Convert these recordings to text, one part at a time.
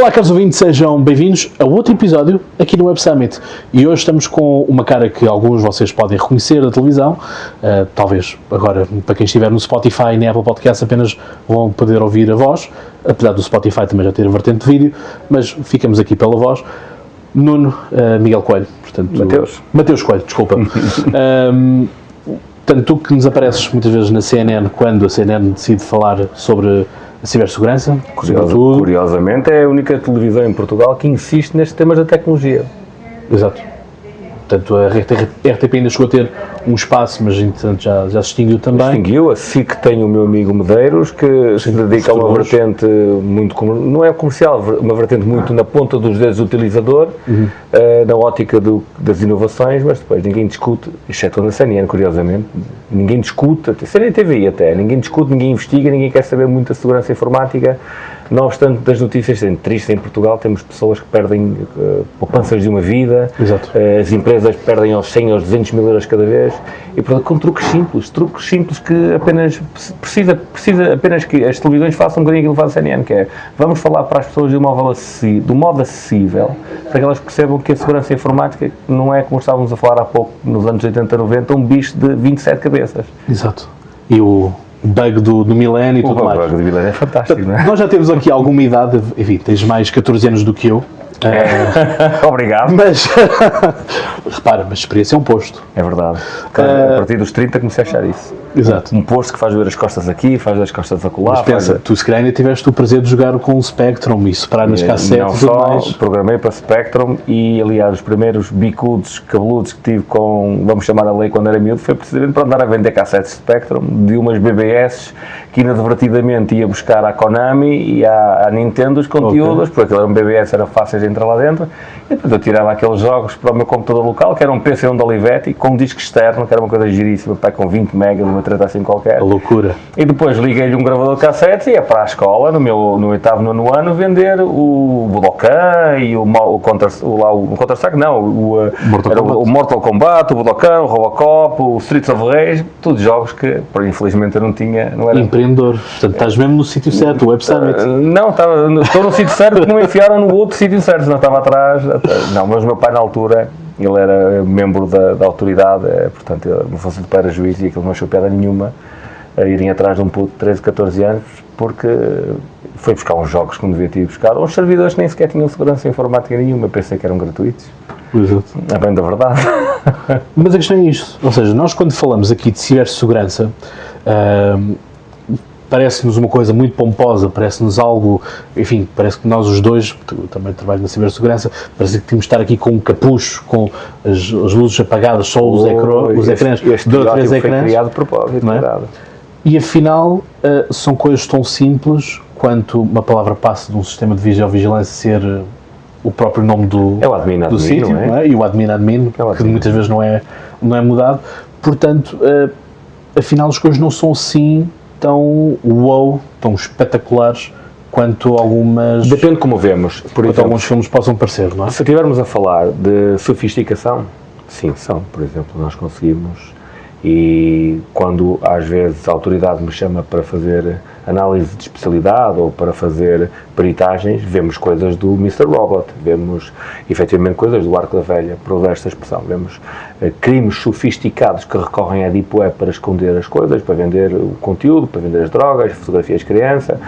Olá, caros ouvintes, sejam bem-vindos a outro episódio aqui no Web Summit. E hoje estamos com uma cara que alguns de vocês podem reconhecer da televisão. Talvez agora, para quem estiver no Spotify e na Apple Podcasts, apenas vão poder ouvir a voz, apesar do Spotify também já ter a vertente de vídeo, mas ficamos aqui pela voz. Nuno Miguel Coelho, portanto... Mateus Coelho, desculpa. Portanto, tu que nos apareces muitas vezes na CNN, quando a CNN decide falar sobre a cibersegurança, curiosamente é a única televisão em Portugal que insiste nestes temas da tecnologia. Exato. Portanto, a RTP ainda chegou a ter um espaço, mas entretanto já se extinguiu também. Extinguiu, a SIC tem o meu amigo Medeiros, que se dedica a uma vertente muito, não é comercial, uma vertente muito na ponta dos dedos do utilizador, na ótica das inovações, mas depois ninguém discute, exceto na CNN, curiosamente, ninguém discute, CNN TVI até, ninguém discute, ninguém investiga, ninguém quer saber muito da segurança informática. Não obstante das notícias serem tristes, em Portugal temos pessoas que perdem poupanças de uma vida. Exato. As empresas perdem aos 100, aos 200 mil euros cada vez, e portanto com truques simples que apenas precisa apenas que as televisões façam um bocadinho aquilo que faz a CNN, que é, vamos falar para as pessoas de um modo acessível, para que elas percebam que a segurança informática não é, como estávamos a falar há pouco, nos anos 80, 90, um bicho de 27 cabeças. Exato. E o bug do milénio e tudo mais. O bug do milénio é fantástico, não é? Nós já temos aqui alguma idade, enfim, tens mais 14 anos do que eu. Obrigado. Mas, repara, mas experiência é um posto. É verdade. A partir dos 30 comecei a achar isso. Exato. Um posto que faz doer as costas aqui, faz doer as costas acolá. Mas pensa, tu se calhar ainda tiveste o prazer de jogar com o Spectrum e separar nas cassetes e tudo mais. Programei para Spectrum e, aliás, os primeiros bicudos cabeludos que tive com, vamos chamar a lei quando era miúdo, foi precisamente para andar a vender cassetes Spectrum de umas BBS que inadvertidamente ia buscar à Konami e à Nintendo os conteúdos, porque aquilo era um BBS, era fácil de entrar lá dentro, e depois eu tirava aqueles jogos para o meu computador local, que era um PC de Olivetti, com um disco externo, que era uma coisa giríssima, com 20 megas, uma treta assim qualquer. A loucura. E depois liguei-lhe um gravador de cassetes e ia para a escola, no 8º, 9º ano, vender o Budokan e o Counter-Strike, não, o Mortal Kombat, o Budokan, o Robocop, o Streets of Rage, todos jogos que, infelizmente, eu não tinha, não era... Empreendedor, portanto estás mesmo no sítio certo, o Web Summit. Não, estou no sítio certo, porque não me enfiaram no outro sítio certo, não estava atrás. Não, mas o meu pai na altura, ele era membro da autoridade, portanto, não fosse de pai era juiz e aquilo não achou piada nenhuma a irem atrás de um puto de 13, 14 anos, porque foi buscar uns jogos que não devia ter buscado, uns servidores que nem sequer tinham segurança informática nenhuma, eu pensei que eram gratuitos. Exato. É bem da verdade. Mas a questão é isto, ou seja, nós quando falamos aqui de cibersegurança, parece-nos uma coisa muito pomposa, parece-nos algo, enfim, parece que nós os dois, eu também trabalho na cibersegurança, parece que temos de estar aqui com um capucho, com as luzes apagadas, só os ecrãs, dois, três ecrãs. Foi criado de propósito, não é? E afinal, são coisas tão simples quanto uma palavra passe de um sistema de vigilância ser o próprio nome do sítio, não é? E o admin, que muitas vezes não é mudado. Portanto, afinal as coisas não são assim tão tão espetaculares quanto algumas... Depende de como vemos. Por exemplo, alguns filmes possam parecer, não é? Se estivermos a falar de sofisticação, sim, são. Por exemplo, nós conseguimos, e quando às vezes a autoridade me chama para fazer análise de especialidade ou para fazer peritagens, vemos coisas do Mr. Robot, vemos efetivamente coisas do Arco da Velha, por usar esta expressão, vemos crimes sofisticados que recorrem à Deep Web para esconder as coisas, para vender o conteúdo, para vender as drogas, fotografias de criança,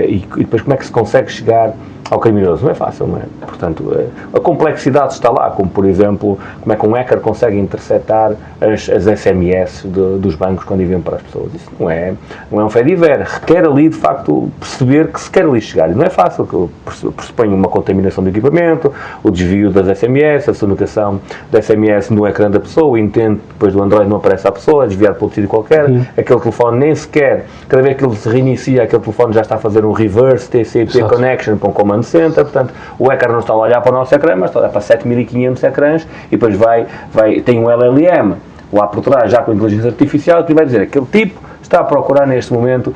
e depois como é que se consegue chegar ao criminoso? Não é fácil, não é? Portanto, a complexidade está lá, como por exemplo, como é que um hacker consegue interceptar as SMS dos bancos quando enviam para as pessoas. Isso não é um fé de ver, requer ali de facto perceber que se quer ali chegar, e não é fácil, que pressupõe uma contaminação do equipamento, o desvio das SMS, a sonocação da SMS no ecrã da pessoa, o intento depois do Android não aparece à pessoa, é desviado para outro sítio qualquer, aquele telefone nem sequer, cada vez que ele se reinicia, aquele telefone já está a fazer um reverse TCP connection para um comando center, portanto o hacker não está a olhar para o nosso ecrã, mas está a olhar para 7500 ecrãs e depois tem um LLM lá por trás, já com inteligência artificial, que vai dizer aquele tipo está a procurar neste momento,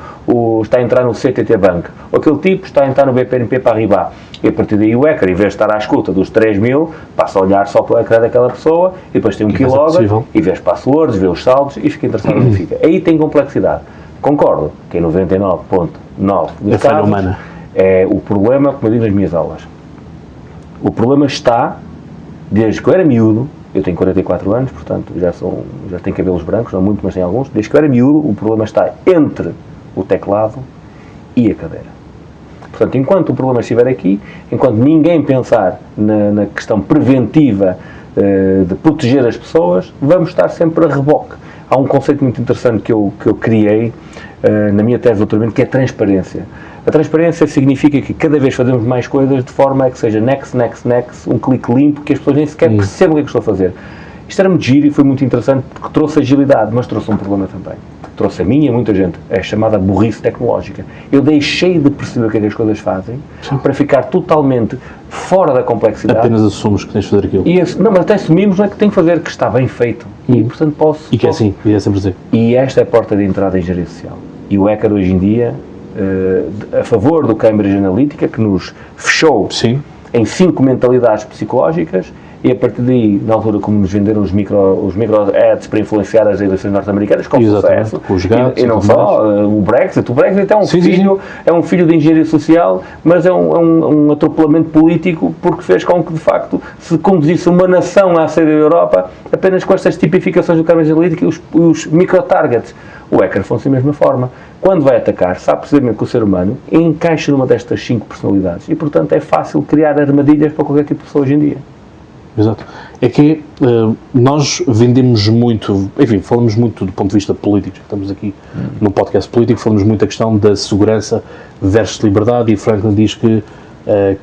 está a entrar no CTT Bank, ou aquele tipo está a entrar no BPNP Paribas, e a partir daí o hacker, em vez de estar à escuta dos 3.000, passa a olhar só para o ecrã daquela pessoa, e depois tem um keylogger, e vê as passwords, vê os saldos, e fica interessado no que fica. Aí tem complexidade. Concordo que em 99,9% dos casos, É o problema, como eu digo nas minhas aulas. O problema está, desde que eu era miúdo, eu tenho 44 anos, portanto já tenho cabelos brancos, não muito, mas tenho alguns. Desde que eu era miúdo, o problema está entre o teclado e a cadeira. Portanto, enquanto o problema estiver aqui, enquanto ninguém pensar na questão preventiva de proteger as pessoas, vamos estar sempre a reboque. Há um conceito muito interessante que eu criei na minha tese de doutoramento, que é a transparência. A transparência significa que cada vez fazemos mais coisas de forma a que seja next, um clique limpo, que as pessoas nem sequer percebam o que é que estou a fazer. Isto era muito giro e foi muito interessante porque trouxe agilidade, mas trouxe um problema também. Trouxe a mim e a muita gente, é a chamada burrice tecnológica. Eu deixei de perceber o que é que as coisas fazem para ficar totalmente fora da complexidade. Apenas assumes que tens de fazer aquilo. Não, mas até assumimos não é que tenho que fazer, que está bem feito. E, portanto, posso... E que é assim, e é sempre assim. E esta é a porta de entrada em engenharia social. E o Hacker, hoje em dia, a favor do Cambridge Analytica, que nos fechou em 5 mentalidades psicológicas, e a partir daí, na altura, como nos venderam os micro ads para influenciar as eleições norte-americanas, com sucesso. Com os gatos, e não só, o Brexit é um filho, é um filho de engenharia social, mas é um atropelamento político, porque fez com que, de facto, se conduzisse uma nação à saída da Europa, apenas com estas tipificações do Cambridge Analytica e os micro-targets. O hacker funciona da mesma forma. Quando vai atacar, sabe precisamente que o ser humano encaixa numa destas 5 personalidades e, portanto, é fácil criar armadilhas para qualquer tipo de pessoa hoje em dia. Exato. É que nós vendemos muito, enfim, falamos muito do ponto de vista político, estamos aqui num podcast político, falamos muito da questão da segurança versus liberdade, e Franklin diz que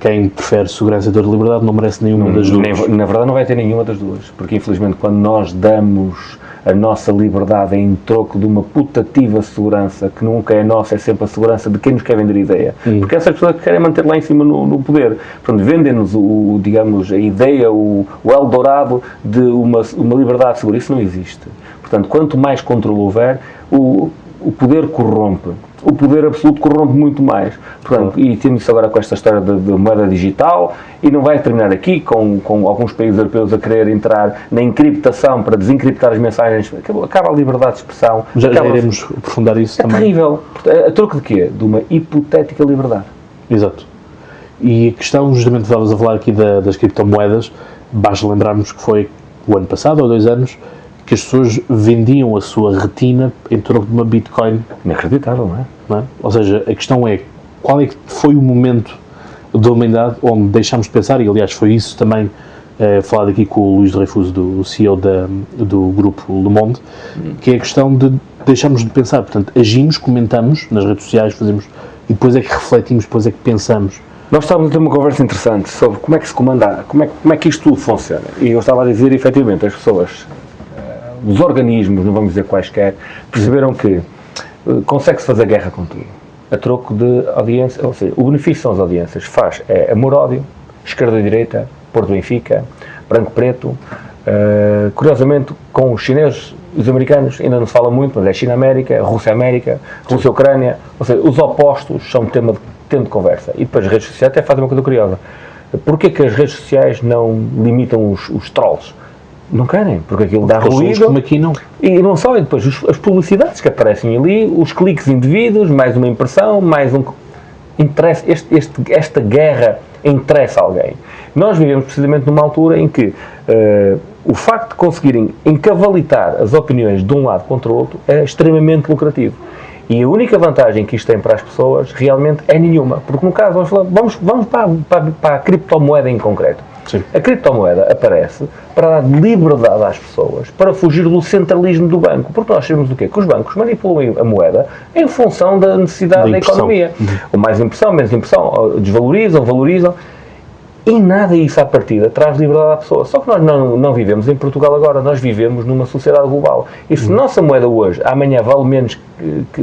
quem prefere segurança e liberdade não merece nenhuma das duas. Na verdade não vai ter nenhuma das duas, porque infelizmente quando nós damos a nossa liberdade em troco de uma putativa segurança, que nunca é nossa, é sempre a segurança de quem nos quer vender a ideia. Porque essas pessoas que querem manter lá em cima no poder. Portanto, vendem-nos digamos, a ideia, o Eldorado de uma liberdade segura. Isso não existe. Portanto, quanto mais controle houver, o poder corrompe. O poder absoluto corrompe muito mais. Portanto, e temos agora com esta história de moeda digital, e não vai terminar aqui com alguns países europeus a querer entrar na encriptação para desencriptar as mensagens. Acaba a liberdade de expressão. Já iremos aprofundar isso também. É terrível. A troco de quê? De uma hipotética liberdade. Exato. E a questão, justamente, estavas a falar aqui das criptomoedas, basta lembrarmos que foi o ano passado, ou 2 anos, que as pessoas vendiam a sua retina em troco de uma Bitcoin. Inacreditável, não é? Ou seja, a questão é, qual é que foi o momento da humanidade onde deixámos de pensar, e aliás foi isso também falado aqui com o Luís Dreyfus, do CEO do grupo Le Monde, que é a questão de deixarmos de pensar. Portanto, agimos, comentamos nas redes sociais, fazemos, e depois é que refletimos, depois é que pensamos. Nós estávamos a ter uma conversa interessante sobre como é que se comanda, como é que isto tudo funciona. E eu estava a dizer, efetivamente, as pessoas, os organismos, não vamos dizer quaisquer, perceberam que consegue-se fazer guerra com tudo, a troco de audiência, ou seja, o benefício são as audiências, amor-ódio, esquerda-direita, Porto-Benfica, branco-preto, curiosamente com os chineses e os americanos ainda não se fala muito, mas é China-América, Rússia-América, Rússia-Ucrânia, ou seja, os opostos são tema de conversa. E depois as redes sociais até fazem uma coisa curiosa. Porquê que as redes sociais não limitam os trolls? Não querem, porque aquilo dá ruído. Como aqui não. E não só, e depois as publicidades que aparecem ali, os cliques indevidos, mais uma impressão, mais um... Esta guerra interessa a alguém. Nós vivemos precisamente numa altura em que o facto de conseguirem encavalitar as opiniões de um lado contra o outro é extremamente lucrativo. E a única vantagem que isto tem para as pessoas realmente é nenhuma. Porque no caso, vamos para a criptomoeda em concreto. Sim. A criptomoeda aparece para dar liberdade às pessoas, para fugir do centralismo do banco. Porque nós sabemos o quê? Que os bancos manipulam a moeda em função da necessidade da economia. Ou mais impressão, menos impressão, desvalorizam, valorizam. E nada isso à partida traz liberdade à pessoa. Só que nós não vivemos em Portugal agora, nós vivemos numa sociedade global. E se a nossa moeda hoje, amanhã vale menos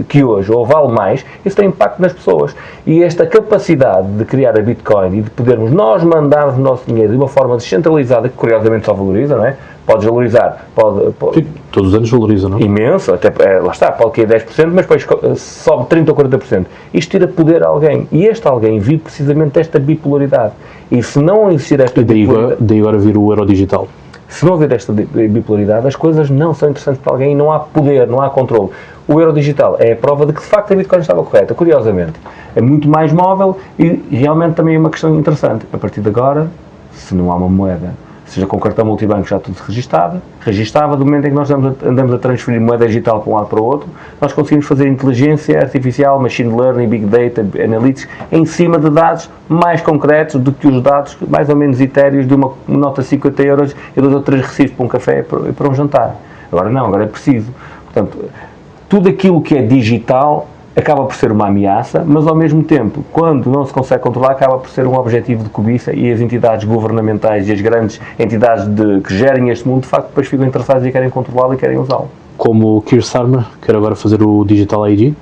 que hoje, ou vale mais, isso tem impacto nas pessoas. E esta capacidade de criar a Bitcoin e de podermos nós mandarmos o nosso dinheiro de uma forma descentralizada, que curiosamente só valoriza, não é? Pode valorizar, pode todos os anos valoriza, não é? Imenso, até, lá está, pode cair 10%, mas depois sobe 30% ou 40%. Isto tira poder a alguém. E este alguém vive precisamente desta bipolaridade. E se não existir esta bipolaridade... Daí agora vir o euro digital. Se não houver esta bipolaridade, as coisas não são interessantes para alguém e não há poder, não há controle. O euro digital é a prova de que, de facto, a Bitcoin estava correta. Curiosamente, é muito mais móvel e realmente também é uma questão interessante. A partir de agora, se não há uma moeda, seja com cartão multibanco já tudo registava, do momento em que nós andamos a transferir moeda digital para um lado para o outro, nós conseguimos fazer inteligência artificial, machine learning, big data, analytics, em cima de dados mais concretos do que os dados mais ou menos etéreos de uma nota de 50 euros e 2 ou 3 recibos para um café e para um jantar. Agora não, agora é preciso. Portanto, tudo aquilo que é digital acaba por ser uma ameaça, mas ao mesmo tempo, quando não se consegue controlar, acaba por ser um objetivo de cobiça e as entidades governamentais e as grandes entidades que gerem este mundo, de facto, depois ficam interessadas e querem controlá-lo e querem usá-lo. Como o Keir Starmer quer agora fazer o Digital ID.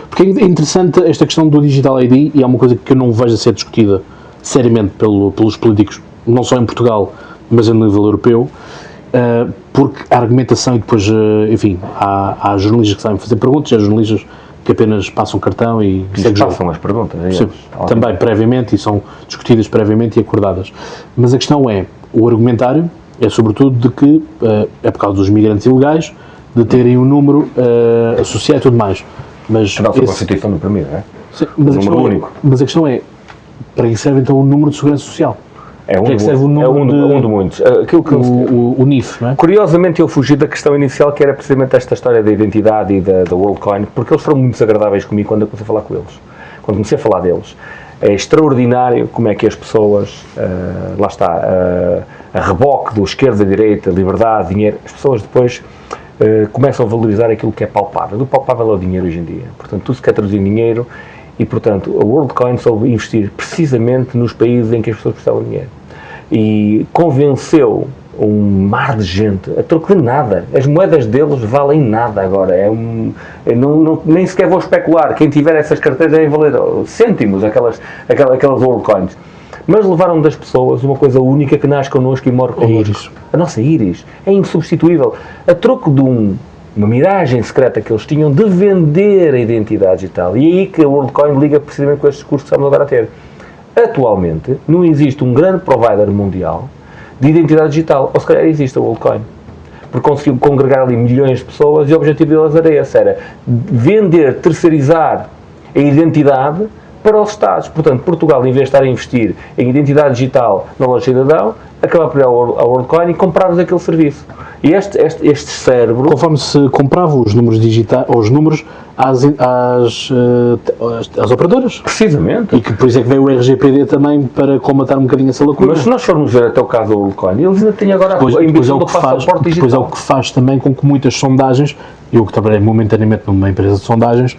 Porque é interessante esta questão do Digital ID e é uma coisa que eu não vejo a ser discutida seriamente pelos políticos, não só em Portugal, mas a nível europeu, porque a argumentação e depois, enfim, há jornalistas que sabem fazer perguntas, há jornalistas que apenas passam cartão e passam as perguntas. Sim, também previamente e são discutidas previamente e acordadas. Mas a questão é, o argumentário é sobretudo de que é por causa dos migrantes ilegais, de terem um número associado e tudo mais. Mas a nossa Constituição não permite, não é? Sim, mas, mas a questão é, para que serve então o número de segurança social? É um de muitos. Aquilo que o NIF, não é? Curiosamente, eu fugi da questão inicial, que era precisamente esta história da identidade e da WorldCoin, porque eles foram muito desagradáveis comigo quando eu comecei a falar com eles. Quando comecei a falar deles. É extraordinário como é que as pessoas, lá está, a reboque do esquerda, direita, liberdade, dinheiro, as pessoas depois começam a valorizar aquilo que é palpável. O palpável é o dinheiro hoje em dia. Portanto, tudo se quer traduzir em dinheiro e, portanto, a WorldCoin soube investir precisamente nos países em que as pessoas precisavam de dinheiro. E convenceu um mar de gente a troco de nada. As moedas deles valem nada agora. Nem sequer vou especular. Quem tiver essas carteiras devem valer cêntimos, aquelas WorldCoins. Mas levaram das pessoas uma coisa única que nasce connosco e morre connosco. A nossa íris é insubstituível. A troco de uma miragem secreta que eles tinham de vender a identidade digital. E é aí que a WorldCoin liga precisamente com estes discursos que estamos agora a ter. Atualmente, não existe um grande provider mundial de identidade digital, ou se calhar existe a WorldCoin, porque conseguiu congregar ali milhões de pessoas e o objetivo deles era esse, era vender, terceirizar a identidade para os Estados. Portanto, Portugal, em vez de estar a investir em identidade digital na loja cidadão, acaba por ir à WorldCoin e comprar-vos aquele serviço. E este cérebro... Conforme se comprava os números digitais, os números às operadoras. Precisamente. E que por isso é que veio o RGPD também para colmatar um bocadinho essa lacuna. Mas se nós formos ver até o caso da WorldCoin, eles ainda têm agora a emissão do passaporte digital. Depois é o que faz também com que muitas sondagens, eu que trabalhei momentaneamente numa empresa de sondagens,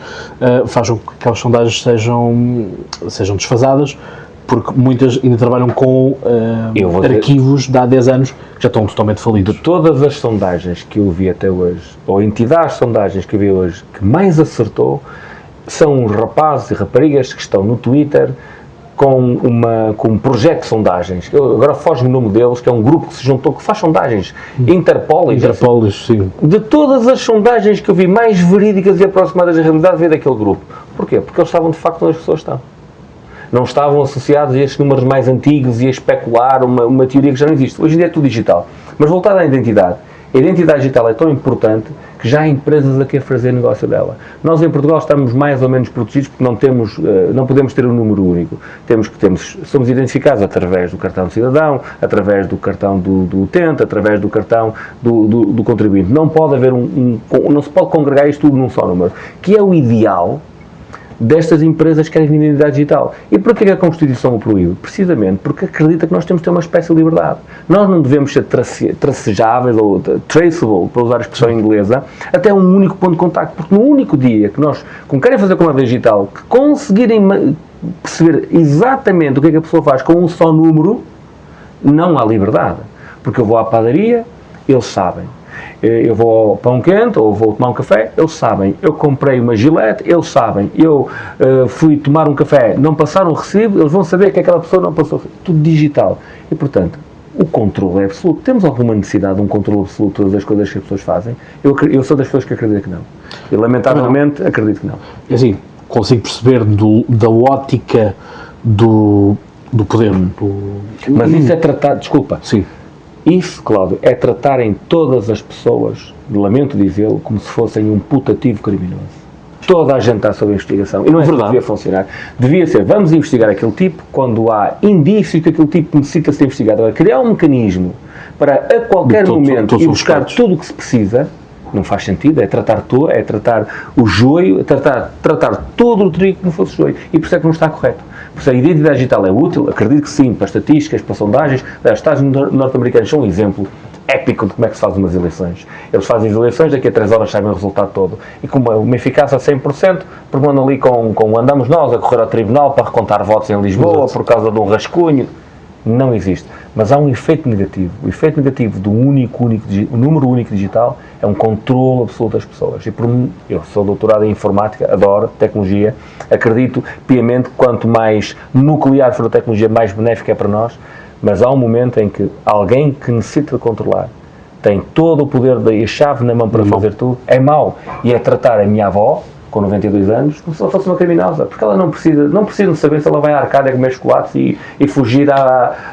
faz com que aquelas sondagens sejam desfasadas, porque muitas ainda trabalham com arquivos de há 10 anos que já estão totalmente falidos. De todas as sondagens que eu vi até hoje, ou entidades de sondagens que eu vi hoje, que mais acertou, são os rapazes e raparigas que estão no Twitter com um projeto de sondagens. Agora foge-me o nome deles, que é um grupo que se juntou, que faz sondagens. Interpolis, sim. De todas as sondagens que eu vi mais verídicas e aproximadas da realidade, veio daquele grupo. Porquê? Porque eles estavam de facto onde as pessoas estão. Não estavam associados a estes números mais antigos e a especular uma teoria que já não existe. Hoje em dia é tudo digital. Mas voltado à identidade, a identidade digital é tão importante que já há empresas a querer fazer negócio dela. Nós em Portugal estamos mais ou menos protegidos porque não podemos ter um número único. Somos identificados através do cartão de cidadão, através do cartão do utente, através do cartão do contribuinte. Não pode haver não se pode congregar isto tudo num só número, que é o ideal destas empresas que querem identidade digital. E porquê que a Constituição o proíbe? Precisamente porque acredita que nós temos de ter uma espécie de liberdade. Nós não devemos ser tracejáveis ou traceable, para usar a expressão inglesa, até um único ponto de contacto, porque no único dia que nós, como querem fazer com a digital, que conseguirem perceber exatamente o que é que a pessoa faz com um só número, não há liberdade. Porque eu vou à padaria, eles sabem. Eu vou ao pão quente ou vou tomar um café, eles sabem. Eu comprei uma Gillette, eles sabem. Eu fui tomar um café, não passaram o recibo, eles vão saber que aquela pessoa não passou o recibo. Tudo digital. E, portanto, o controle é absoluto. Temos alguma necessidade de um controle absoluto das coisas que as pessoas fazem? Eu sou das pessoas que acreditam que não. E, lamentavelmente, acredito que não. É assim, consigo perceber da ótica do poder. Mas isso é tratado, desculpa. Sim. Isso, Cláudio, é tratarem todas as pessoas, lamento dizê-lo, como se fossem um putativo criminoso. Toda a gente está sob investigação. E não é verdade. Devia funcionar. Devia ser, vamos investigar aquele tipo quando há indícios que aquele tipo necessita ser investigado. Agora, criar um mecanismo para a qualquer momento ir buscar tudo o que se precisa, não faz sentido. É tratar o joio, é tratar todo o trigo como fosse joio. E por isso é que não está correto. Por isso a identidade digital é útil, acredito que sim, para estatísticas, para sondagens. Os Estados norte-americanos são um exemplo épico de como é que se faz umas eleições. Eles fazem as eleições, daqui a 3 horas sabem o resultado todo. E com uma eficácia a 100%, permanecendo ali com andamos nós a correr ao tribunal para recontar votos em Lisboa. Exato. Por causa de um rascunho. Não existe. Mas há um efeito negativo. O efeito negativo do o número único digital é um controle absoluto das pessoas. E eu sou doutorado em informática, adoro tecnologia, acredito piamente que quanto mais nuclear for a tecnologia, mais benéfica é para nós, mas há um momento em que alguém que necessita de controlar tem todo o poder e a chave na mão para fazer tudo, é mau. E é tratar a minha avó, com 92 anos, como se ela fosse uma criminosa, porque ela não precisa de saber se ela vai à Arcádia comer chocolates e fugir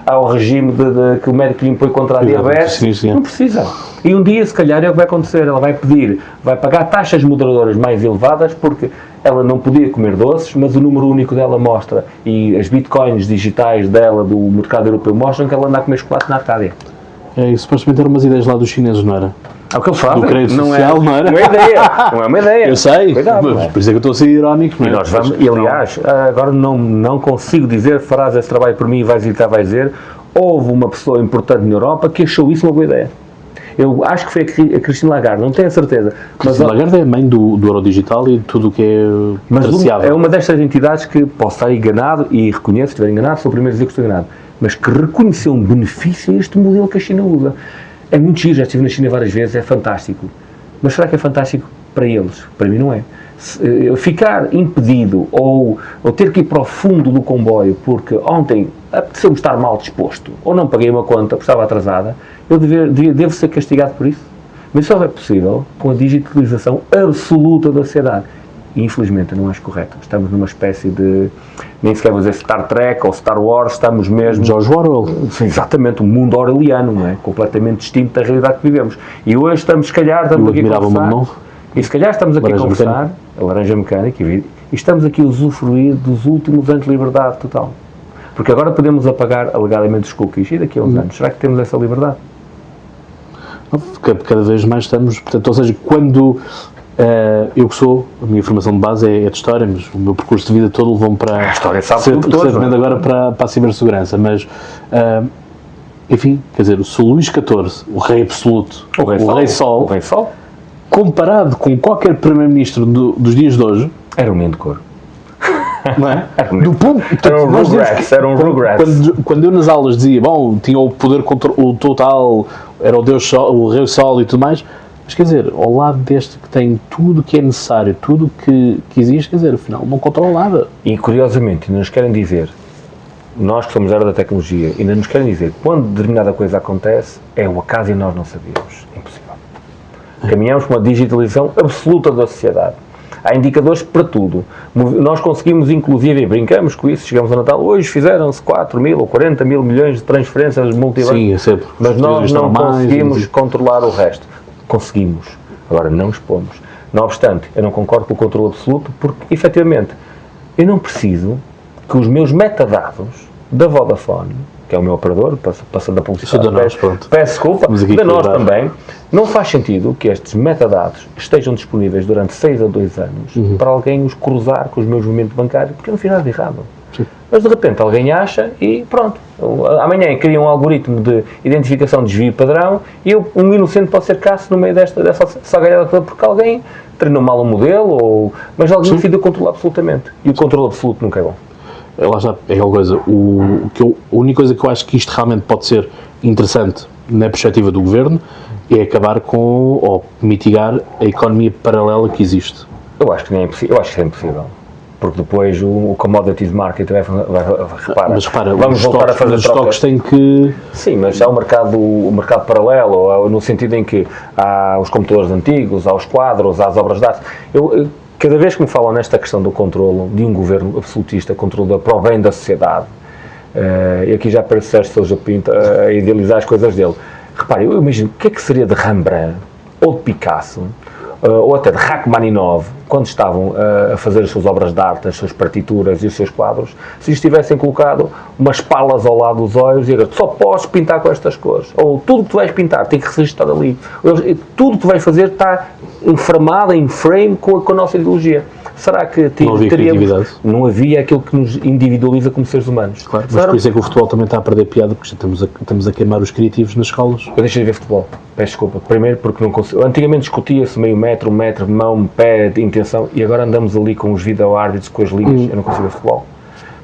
ao regime que o médico lhe impõe contra a diabetes. Sim. Não precisa. E um dia, se calhar, é o que vai acontecer. Ela vai pagar taxas moderadoras mais elevadas, porque ela não podia comer doces, mas o número único dela mostra, e as bitcoins digitais dela, do mercado europeu, mostram que ela anda a comer chocolate na Arcádia. É, isso supostamente eram umas ideias lá dos chineses, não era? É o que eles fazem. Do crédito social, não era? Não é ideia. Não é uma ideia. Eu sei. Cuidado, por isso é que eu estou a ser irónico. Não é? E nós vamos, e aliás, agora não consigo dizer, farás esse trabalho por mim e vais editar, vais dizer, houve uma pessoa importante na Europa que achou isso uma boa ideia. Eu acho que foi a Christine Lagarde, não tenho a certeza. Christine Lagarde é a mãe do Eurodigital e de tudo o que é é uma destas entidades que posso estar enganado, e reconheço, se estiver enganado, sou o primeiro a dizer que estou enganado, mas que reconheceu um benefício a este modelo que a China usa. É muito giro, já estive na China várias vezes, é fantástico. Mas será que é fantástico para eles? Para mim não é. Ficar impedido ou ter que ir para o fundo do comboio porque ontem apeteceu-me estar mal disposto ou não paguei uma conta porque estava atrasada, eu devo ser castigado por isso? Mas isso só é possível com a digitalização absoluta da sociedade. E infelizmente eu não acho correto. Estamos numa espécie de, nem sequer vou dizer Star Trek ou Star Wars, estamos mesmo... George Orwell. Exatamente, um mundo orwelliano, não é? Completamente distinto da realidade que vivemos. E hoje estamos, se calhar, aqui a conversar... E se calhar estamos aqui a conversar, a laranja mecânica, e estamos aqui a usufruir dos últimos anos de liberdade total. Porque agora podemos apagar alegadamente os cookies. E daqui a uns anos, será que temos essa liberdade? Cada vez mais estamos... Portanto, ou seja, quando... eu que sou, a minha formação de base é de História, mas o meu percurso de vida todo levou-me para a História, sabe tudo todo, agora para a cibersegurança, mas enfim, quer dizer, se o Luís XIV, o rei absoluto, o rei Sol, comparado com qualquer primeiro-ministro dos dias de hoje, era um menino de cor. Não é? Era um Rugrats. Quando eu nas aulas dizia, bom, tinha o poder o total, era o Deus Sol, o rei Sol e tudo mais. Mas, quer dizer, ao lado deste que tem tudo o que é necessário, tudo o que existe, quer dizer, afinal, não controla nada. E, curiosamente, ainda nos querem dizer, nós que somos da área da tecnologia, ainda nos querem dizer, quando determinada coisa acontece, é o acaso e nós não sabíamos. Impossível. Caminhamos para uma digitalização absoluta da sociedade. Há indicadores para tudo. Nós conseguimos, inclusive, e brincamos com isso, chegamos ao Natal, hoje fizeram-se 4 mil ou 40 mil milhões de transferências multibancos. Sim, é sempre. Mas nós não conseguimos controlar o resto. Conseguimos, agora não expomos. Não obstante, eu não concordo com o controle absoluto porque, efetivamente, eu não preciso que os meus metadados da Vodafone, que é o meu operador, passando a publicidade, peço desculpa, da nós também, não faz sentido que estes metadados estejam disponíveis durante 6 a 2 anos para alguém os cruzar com os meus movimentos bancários, porque eu não fiz nada de errado. Sim. Mas de repente alguém acha e pronto, amanhã cria um algoritmo de identificação de desvio padrão e eu, um inocente, pode ser caço no meio dessa sagalhada toda porque alguém treinou mal o modelo, mas alguém decidiu controlar absolutamente. E o controle absoluto nunca é bom. Lá está, é aquela coisa, a única coisa que eu acho que isto realmente pode ser interessante na perspectiva do governo é acabar com, ou mitigar a economia paralela que existe. Eu acho que não é impossível, eu acho que é impossível. Porque depois o commodities market vai mas repara, vamos voltar a fazer os estoques têm que... Sim, mas há o mercado paralelo, no sentido em que há os computadores antigos, há os quadros, há as obras de arte. Cada vez que me falam nesta questão do controle de um governo absolutista, controle para o bem da sociedade, e aqui já parece Sérgio Sousa Pinto a idealizar as coisas dele, Repare, eu imagino, o que é que seria de Rembrandt, ou de Picasso, ou até de Rachmaninov, quando estavam a fazer as suas obras de arte, as suas partituras e os seus quadros, se lhes tivessem colocado umas palas ao lado dos olhos e agora, só podes pintar com estas cores, ou tudo que tu vais pintar tem que ser registado ali, tudo que tu vais fazer está enfermado, em frame com a nossa ideologia. Será que não havia aquilo que nos individualiza como seres humanos? Claro, mas por isso é que o futebol também está a perder piada, porque estamos a queimar os criativos nas escolas. Eu deixei de ver futebol, peço desculpa. Primeiro porque não consigo. Antigamente discutia-se meio metro, mão, pé, de intenção, e agora andamos ali com os vídeo-árbitros, com as linhas, eu não consigo ver futebol.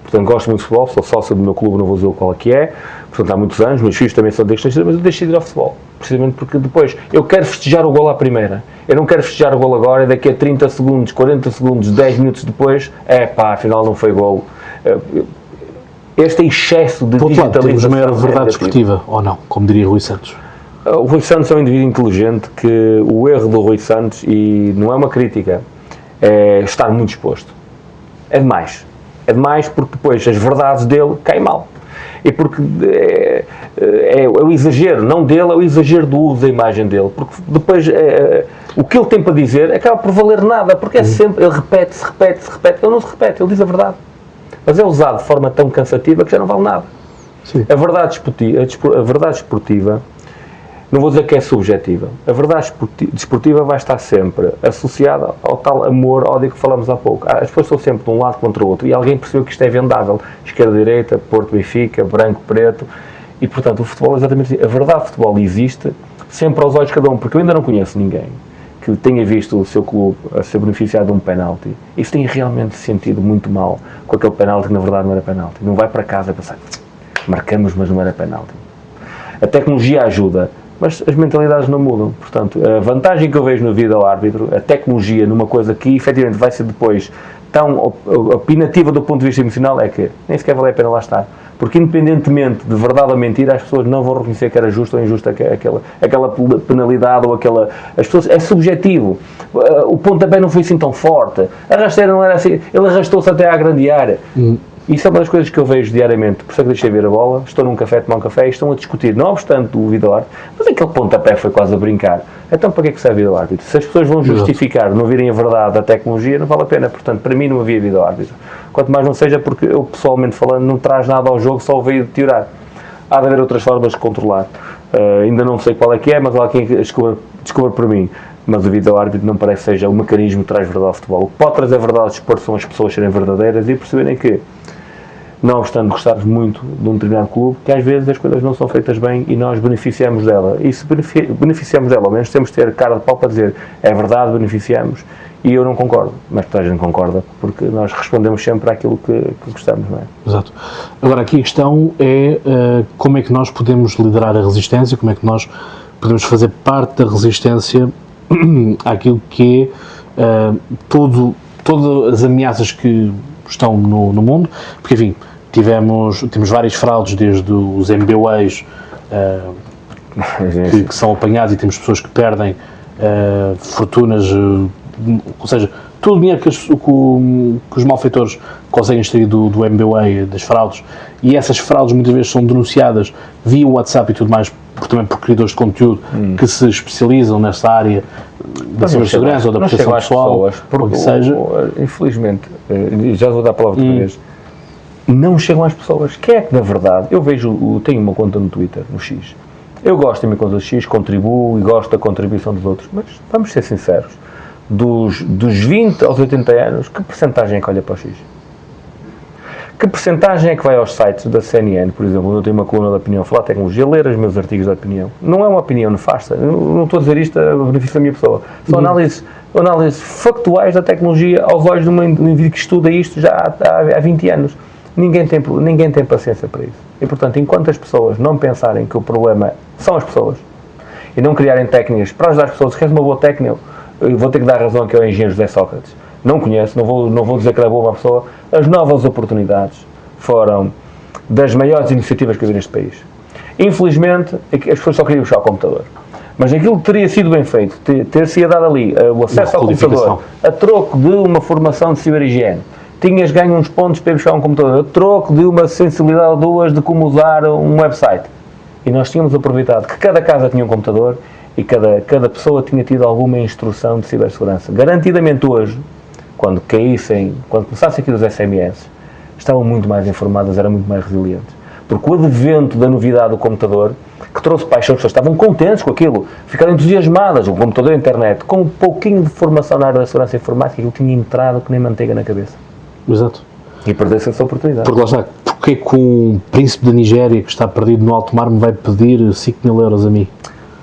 Portanto, gosto muito de futebol, sou sócio do meu clube, não vou dizer qual é que é, portanto, há muitos anos, meus filhos também são destes, mas eu deixei de ir ao futebol, precisamente porque depois eu quero festejar o golo à primeira, eu não quero festejar o golo agora e daqui a 30 segundos, 40 segundos, 10 minutos depois, afinal não foi golo. Este excesso de digitalização... Temos maior verdade desportiva, ou não, como diria Rui Santos? O Rui Santos é um indivíduo inteligente que o erro do Rui Santos, e não é uma crítica, é estar muito exposto. É demais. É demais porque depois as verdades dele caem mal. E porque é o exagero, não dele, é o exagero do uso da imagem dele. Porque depois o que ele tem para dizer acaba por valer nada, porque é sempre, ele repete-se, ele não se repete, ele diz a verdade. Mas é usado de forma tão cansativa que já não vale nada. Sim. A verdade esportiva, não vou dizer que é subjetiva, a verdade desportiva vai estar sempre associada ao tal amor, ódio que falamos há pouco. As pessoas estão sempre de um lado contra o outro e alguém percebeu que isto é vendável. Esquerda, direita, Porto, Benfica, branco, preto, e portanto o futebol é exatamente assim. A verdade do futebol existe sempre aos olhos de cada um, porque eu ainda não conheço ninguém que tenha visto o seu clube a ser beneficiado de um penalti. Isso tem realmente sentido muito mal com aquele penalti que na verdade não era penalti. Não vai para casa a pensar, marcamos, mas não era penalti. A tecnologia ajuda, mas as mentalidades não mudam. Portanto, a vantagem que eu vejo na vida ao árbitro, a tecnologia numa coisa que efetivamente vai ser depois tão opinativa do ponto de vista emocional, é que nem sequer vale a pena lá estar. Porque independentemente de verdade ou mentira, as pessoas não vão reconhecer que era justa ou injusta aquela penalidade ou aquela... As pessoas, é subjetivo. O pontapé não foi assim tão forte. A rasteira não era assim. Ele arrastou-se até à grande área. Isso é uma das coisas que eu vejo diariamente. Por isso é que deixei ver a bola, estou num café a tomar um café e estão a discutir, não obstante o vídeo-árbitro, mas aquele pontapé foi quase a brincar. Então para que é que serve o vídeo-árbitro? Se as pessoas vão justificar, não virem a verdade da tecnologia, não vale a pena. Portanto, para mim não havia vídeo-árbitro. Quanto mais não seja porque eu, pessoalmente falando, não traz nada ao jogo, só o veio deteriorar. Há de haver outras formas de controlar. Ainda não sei qual é que é, mas lá quem descobre para mim. Mas o vídeo-árbitro não parece que seja o mecanismo que traz verdade ao futebol. O que pode trazer verdade ao desporto são as pessoas serem verdadeiras e perceberem que, não obstante gostarmos muito de um determinado clube, que às vezes as coisas não são feitas bem e nós beneficiamos dela. E se beneficiamos dela, ao menos temos de ter cara de pau para dizer é verdade, beneficiamos, e eu não concordo, mas toda a gente concorda, porque nós respondemos sempre àquilo que gostamos, não é? Exato. Agora aqui a questão é como é que nós podemos liderar a resistência, como é que nós podemos fazer parte da resistência àquilo que é todas as ameaças que estão no mundo, porque enfim, temos vários fraudes, desde os MBAs que são apanhados e temos pessoas que perdem fortunas, ou seja, todo o dinheiro que os malfeitores conseguem extrair do MBA, das fraudes, e essas fraudes muitas vezes são denunciadas via WhatsApp e tudo mais, também por criadores de conteúdo que se especializam nessa área da cibersegurança ou da proteção pessoal, ou o que seja. Infelizmente, já vou dar a palavra outra vez, não chegam às pessoas. Que é que, na verdade, eu tenho uma conta no Twitter, no X. Eu gosto da minha conta do X, contribuo e gosto da contribuição dos outros, mas vamos ser sinceros, dos 20 aos 80 anos, que percentagem é que olha para o X? Que percentagem é que vai aos sites da CNN, por exemplo, onde eu tenho uma coluna de opinião, falar de tecnologia, ler os meus artigos de opinião? Não é uma opinião nefasta, não estou a dizer isto a benefício da minha pessoa, são análises factuais da tecnologia aos olhos de um indivíduo que estuda isto já há 20 anos. Ninguém tem paciência para isso. E, portanto, enquanto as pessoas não pensarem que o problema são as pessoas e não criarem técnicas para ajudar as pessoas, se queres uma boa técnica, eu vou ter que dar razão aqui ao engenheiro José Sócrates. Não conheço, não vou dizer que era boa uma pessoa. As novas oportunidades foram das maiores iniciativas que eu vi neste país. Infelizmente, as pessoas só queriam puxar o computador. Mas aquilo que teria sido bem feito, ter-se dado ali o acesso ao computador a troco de uma formação de ciberhigiene, tinhas ganho uns pontos para ir buscar um computador, a troco de uma sensibilidade ou duas de como usar um website. e nós tínhamos aproveitado que cada casa tinha um computador e cada pessoa tinha tido alguma instrução de cibersegurança. Garantidamente hoje, quando começassem aqui os SMS, estavam muito mais informadas, eram muito mais resilientes. Porque o advento da novidade do computador, que trouxe paixão, as pessoas estavam contentes com aquilo, ficaram entusiasmadas, o computador e a internet, com um pouquinho de formação na área da segurança informática, aquilo tinha entrado que nem manteiga na cabeça. Exato. E perdeu-se essa oportunidade. Porque lá está, porque é que um príncipe da Nigéria que está perdido no alto mar me vai pedir 5.000 euros a mim?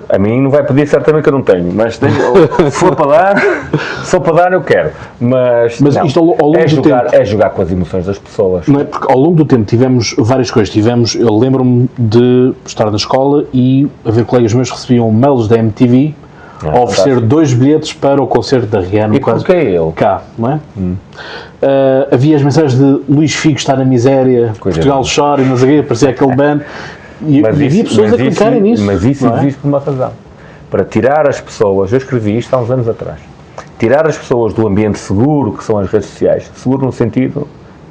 A mim não vai pedir, certamente que eu não tenho, mas se for para dar, eu quero. Mas não, isto ao longo do tempo... É jogar com as emoções das pessoas. Não é? Porque ao longo do tempo tivemos várias coisas. Eu lembro-me de estar na escola e haver colegas meus que recebiam mails da MTV a oferecer 2 bilhetes para o concerto da Rihanna. E porquê ele? Cá, não é? Havia as mensagens de Luís Figo está na miséria, Portugal chora e não sei o quê, parecia aquele band. E havia pessoas a clicarem nisso. Mas isso existe por uma razão. Para tirar as pessoas, eu escrevi isto há uns anos atrás, tirar as pessoas do ambiente seguro, que são as redes sociais, seguro no sentido,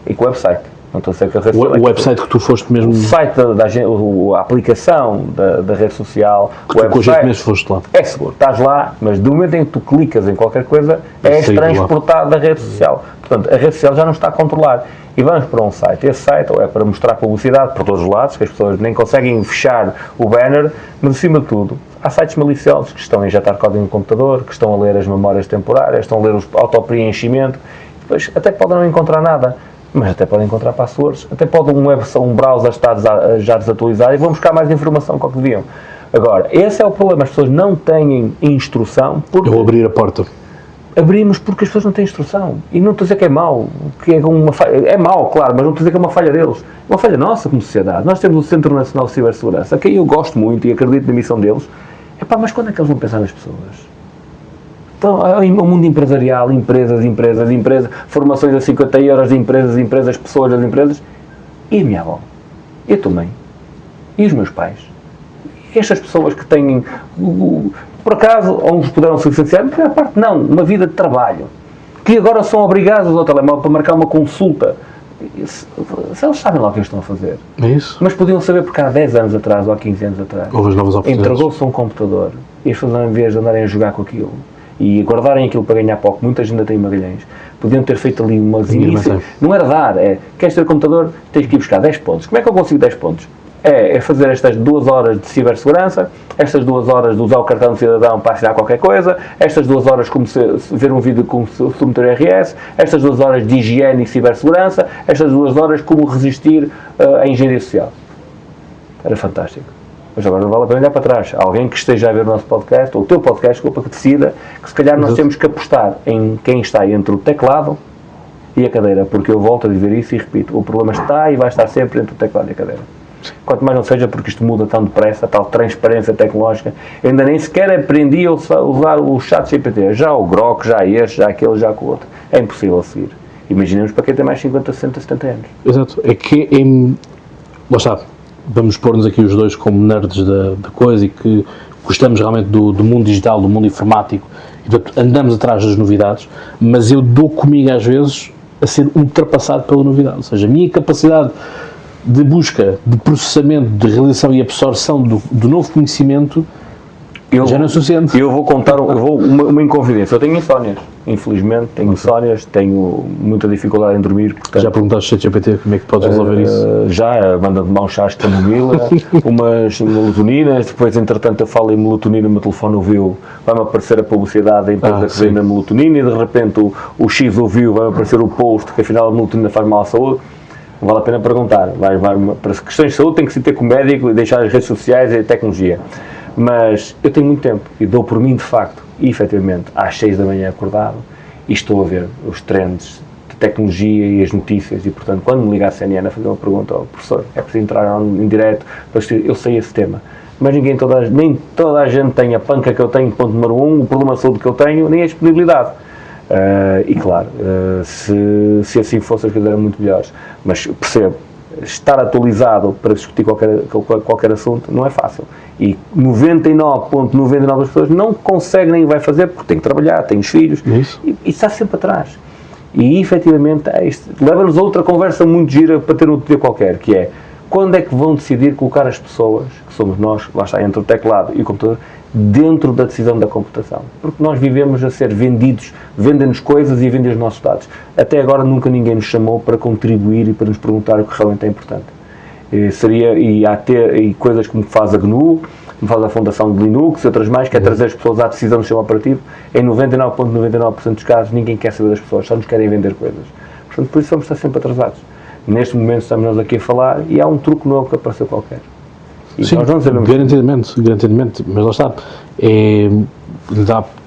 e com o website. Não estou a dizer que a rede social, o website que tu foste mesmo... O site a aplicação da rede social, que o website mesmo foste lá. É seguro, estás lá, mas do momento em que tu clicas em qualquer coisa, és transportado da rede social. Portanto, a rede social já não está a controlar. E vamos para um site. Esse site é para mostrar publicidade por todos os lados, que as pessoas nem conseguem fechar o banner, mas acima de tudo, há sites maliciosos que estão a injetar código no computador, que estão a ler as memórias temporárias, estão a ler o auto-preenchimento, depois até podem não encontrar nada, mas até podem encontrar passwords, até podem um browser estar já desatualizado e vão buscar mais informação que o que deviam. Agora, esse é o problema, as pessoas não têm instrução. Eu vou abrir a porta. Abrimos porque as pessoas não têm instrução. E não estou a dizer que é mau, que é uma falha. É mau, claro, mas não estou a dizer que é uma falha deles. É uma falha nossa como sociedade. Nós temos o Centro Nacional de Cibersegurança, a quem eu gosto muito e acredito na missão deles. Mas quando é que eles vão pensar nas pessoas? Então, o mundo empresarial, empresas, formações a 50 euros de empresas, pessoas das empresas. E a minha avó? E a tua mãe? E os meus pais? E estas pessoas que têm... Por acaso, uns puderam se licenciar, mas a maior parte não, uma vida de trabalho, que agora são obrigados ao telemóvel para marcar uma consulta. Se eles sabem lá o que eles estão a fazer. É isso. Mas podiam saber porque há 10 anos atrás ou há 15 anos atrás houve as novas oportunidades. Entregou-se um computador e as pessoas, em vez de andarem a jogar com aquilo e guardarem aquilo para ganhar pouco, muita gente ainda tem Magalhães, podiam ter feito ali umas iniciativas. Não era dar, queres ter computador, tens que ir buscar 10 pontos. Como é que eu consigo 10 pontos? É fazer estas 2 horas de cibersegurança, estas 2 horas de usar o cartão de cidadão para assinar qualquer coisa, estas 2 horas de ver um vídeo como submeter RS, estas 2 horas de higiene e cibersegurança, estas 2 horas como resistir à engenharia social. Era fantástico. Mas agora não vale a pena olhar para trás. Alguém que esteja a ver o nosso podcast, ou o teu podcast, que decida que se calhar nós temos que apostar em quem está entre o teclado e a cadeira, porque eu volto a dizer isso e repito, o problema está e vai estar sempre entre o teclado e a cadeira. Quanto mais não seja porque isto muda tão depressa, tal transparência tecnológica. Eu ainda nem sequer aprendi a usar o chat GPT. Já o Grok, já este, já aquele, já com o outro. É impossível a seguir. Imaginemos para quem tem mais 50, 60, 70 anos. Exato. É que lá está. Vamos pôr-nos aqui os dois como nerds da coisa e que gostamos realmente do mundo digital, do mundo informático e portanto, andamos atrás das novidades, mas eu dou comigo às vezes a ser ultrapassado pela novidade. Ou seja, a minha capacidade de busca, de processamento, de realização e absorção do novo conhecimento já não é suficiente. Eu vou contar uma inconfidência. Eu tenho insónias, infelizmente, tenho insónias, tenho muita dificuldade em dormir. Portanto, já perguntaste ao ChatGPT como é que podes resolver isso? Já, manda de mão chás de camomila, umas melatoninas, depois entretanto eu falo em melatonina, o meu telefone ouviu, vai-me aparecer a publicidade da empresa que vem na melatonina e de repente o X ouviu, vai-me aparecer o post que afinal a melatonina faz mal à saúde. Não vale a pena perguntar. Para questões de saúde tem que se ter com o médico e deixar as redes sociais e a tecnologia. Mas eu tenho muito tempo e dou por mim de facto, e efetivamente, às 6 da manhã acordado e estou a ver os trends de tecnologia e as notícias e portanto quando me liga a CNN a fazer uma pergunta ao professor, é preciso entrar em direto, eu sei esse tema. Mas nem toda a gente tem a panca que eu tenho, ponto número 1, o problema de saúde que eu tenho, nem a disponibilidade. E claro, se assim fosse as coisas eram muito melhores, mas percebo, estar atualizado para discutir qualquer assunto não é fácil e 99,99% das pessoas não conseguem nem vai fazer porque tem que trabalhar, tem os filhos e está sempre atrás e efetivamente leva-nos a outra conversa muito gira para ter um dia qualquer, que é quando é que vão decidir colocar as pessoas, que somos nós, lá está, entre o teclado e o computador, dentro da decisão da computação? Porque nós vivemos a ser vendidos, vendem-nos coisas e vendem os nossos dados. Até agora nunca ninguém nos chamou para contribuir e para nos perguntar o que realmente é importante. E coisas como faz a GNU, como faz a Fundação de Linux e outras mais, que é trazer as pessoas à decisão do sistema operativo. Em 99,99% dos casos ninguém quer saber das pessoas, só nos querem vender coisas. Portanto, por isso vamos estar sempre atrasados. Neste momento estamos nós aqui a falar e há um truque novo que apareceu qualquer. E sim, nós não sabemos. Garantidamente, mas lá está.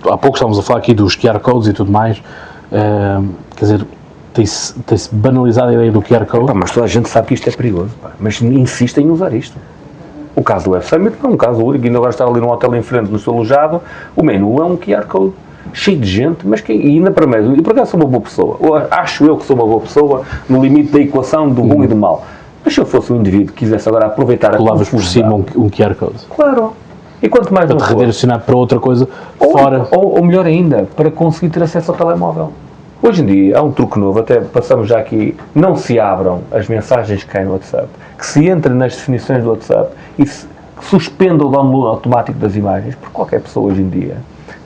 Há pouco estávamos a falar aqui dos QR Codes e tudo mais, quer dizer, tem-se banalizado a ideia do QR Code. Mas toda a gente sabe que isto é perigoso, mas insistem em usar isto. O caso do Web Summit não é um caso único, ainda agora está ali num hotel em frente, no seu alojado, o menu é um QR Code, cheio de gente, mas ainda para mais, e por acaso sou uma boa pessoa, ou acho eu que sou uma boa pessoa, no limite da equação do bom e do mal. Mas se eu fosse um indivíduo que quisesse agora aproveitar a colavas por cima um QR Code. Claro. E quanto mais para te redirecionar para outra coisa fora. Ou melhor ainda, para conseguir ter acesso ao telemóvel. Hoje em dia há um truque novo, até passamos já aqui, não se abram as mensagens que caem no WhatsApp, que se entre nas definições do WhatsApp e se suspenda o download automático das imagens, porque qualquer pessoa hoje em dia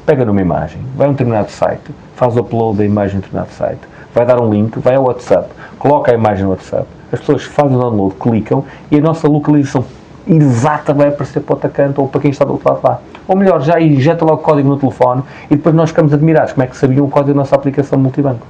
pega numa imagem, vai a um determinado site, faz o upload da imagem a um determinado site, vai dar um link, vai ao WhatsApp, coloca a imagem no WhatsApp, as pessoas fazem o download, clicam e a nossa localização exata vai aparecer para o atacante ou para quem está do outro lado lá. Ou melhor, já injeta logo o código no telefone e depois nós ficamos admirados como é que sabiam o código da nossa aplicação multibanco.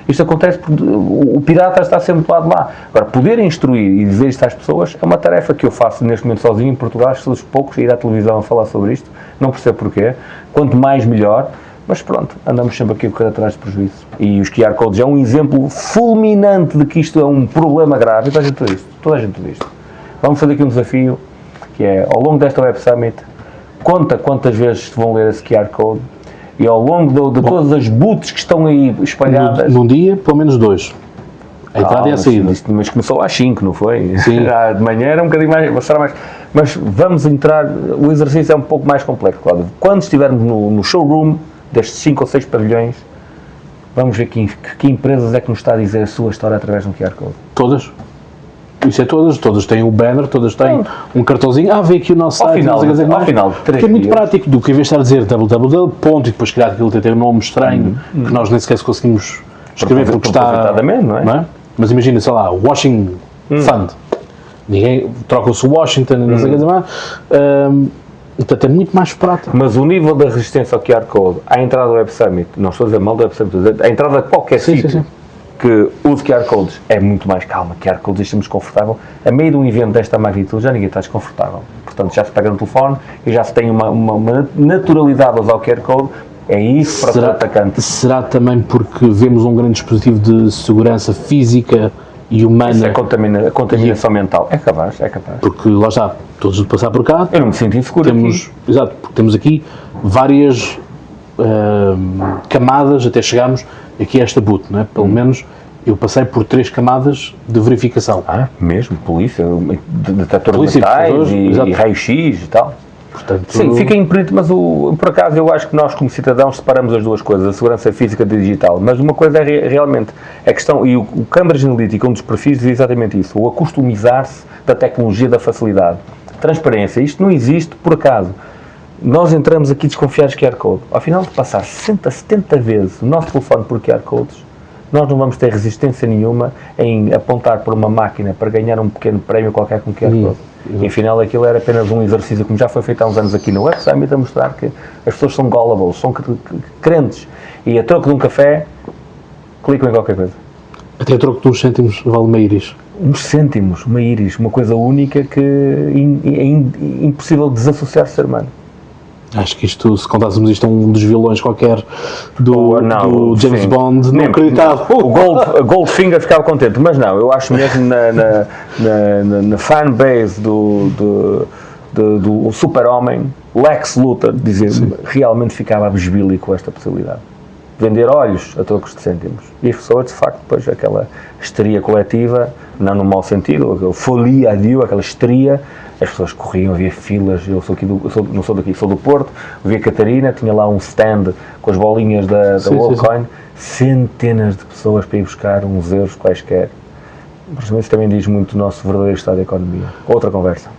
Isto acontece porque o pirata está sempre do lado lá. Agora, poder instruir e dizer isto às pessoas é uma tarefa que eu faço neste momento sozinho em Portugal, sou dos poucos a ir à televisão a falar sobre isto, não percebo porquê, quanto mais melhor, mas pronto, andamos sempre aqui a correr atrás de prejuízos. E os QR Codes é um exemplo fulminante de que isto é um problema grave, toda a gente tudo isto. Vamos fazer aqui um desafio, que é, ao longo desta Web Summit, conta quantas vezes vão ler esse QR Code e ao longo de todas as booths que estão aí espalhadas... Num dia, pelo menos 2. A entrada e a saída. Mas começou às 5, não foi? Sim. De manhã era um bocadinho mais... Mas vamos entrar... O exercício é um pouco mais complexo, Cláudio. Quando estivermos no showroom destes 5 ou 6 pavilhões, vamos ver que empresas é que nos está a dizer a sua história através de um QR Code. Todas. Isso é todas têm o banner, todas têm um cartãozinho, vê aqui o nosso site, ao final, que é muito prático, do que em vez de estar a dizer www. E depois criar aquilo tem um nome estranho, que nós nem sequer conseguimos escrever porque está... Não é? Mas imagina, sei lá, Washington Fund. Ninguém troca-se o Washington, não sei o que mais. Portanto, é muito mais prático. Mas o nível da resistência ao QR Code, à entrada do Web Summit, não estou a dizer mal do Web Summit, estou a dizer, à entrada de qualquer sítio que use QR Codes é muito mais calma. QR Codes deixa-me desconfortável. A meio de um evento desta magnitude já ninguém está desconfortável. Portanto, já se pega no telefone e já se tem uma naturalidade a usar o QR Code. É isso para o atacante. Será também porque vemos um grande dispositivo de segurança física e humana? Isso é a contaminação mental. É capaz. Porque lá está, todos de passar por cá. Eu não me sinto inseguro aqui. Exato, porque temos aqui várias camadas até chegarmos aqui a esta boot, não é? Pelo menos eu passei por 3 camadas de verificação. Mesmo? Polícia, detector de metais e raio-x e tal? Portanto, sim, fica imperito, mas por acaso eu acho que nós como cidadãos separamos as duas coisas, a segurança física e digital, mas uma coisa é realmente a questão, e o Cambridge Analytica, um dos perfis, diz exatamente isso, o acostumizar-se da tecnologia da facilidade. Transparência, isto não existe por acaso. Nós entramos aqui desconfiados de QR Code. Ao final de passar 60, 70 vezes o nosso telefone por QR Codes, nós não vamos ter resistência nenhuma em apontar por uma máquina para ganhar um pequeno prémio qualquer com QR Code. E afinal aquilo era apenas um exercício, como já foi feito há uns anos aqui no Web Summit, a mostrar que as pessoas são gullible, são crentes. E a troco de um café, clicam em qualquer coisa. Até a troco de uns cêntimos vale uma íris. Uns cêntimos, uma íris, uma coisa única que é impossível desassociar do ser humano. Acho que isto, se contássemos isto a um dos vilões qualquer do James Bond, não acreditava. O Goldfinger ficava contente, mas não, eu acho mesmo na fanbase do super-homem, Lex Luthor, dizer, realmente ficava abisbílico com esta possibilidade. Vender olhos a trocos de cêntimos. E as pessoas, de facto, depois aquela histeria coletiva, não no mau sentido, aquela folia adieu, aquela histeria, as pessoas corriam, havia filas, não sou daqui, sou do Porto, havia Catarina, tinha lá um stand com as bolinhas da Worldcoin, centenas de pessoas para ir buscar uns euros quaisquer. Isso também diz muito do nosso verdadeiro estado da economia. Outra conversa.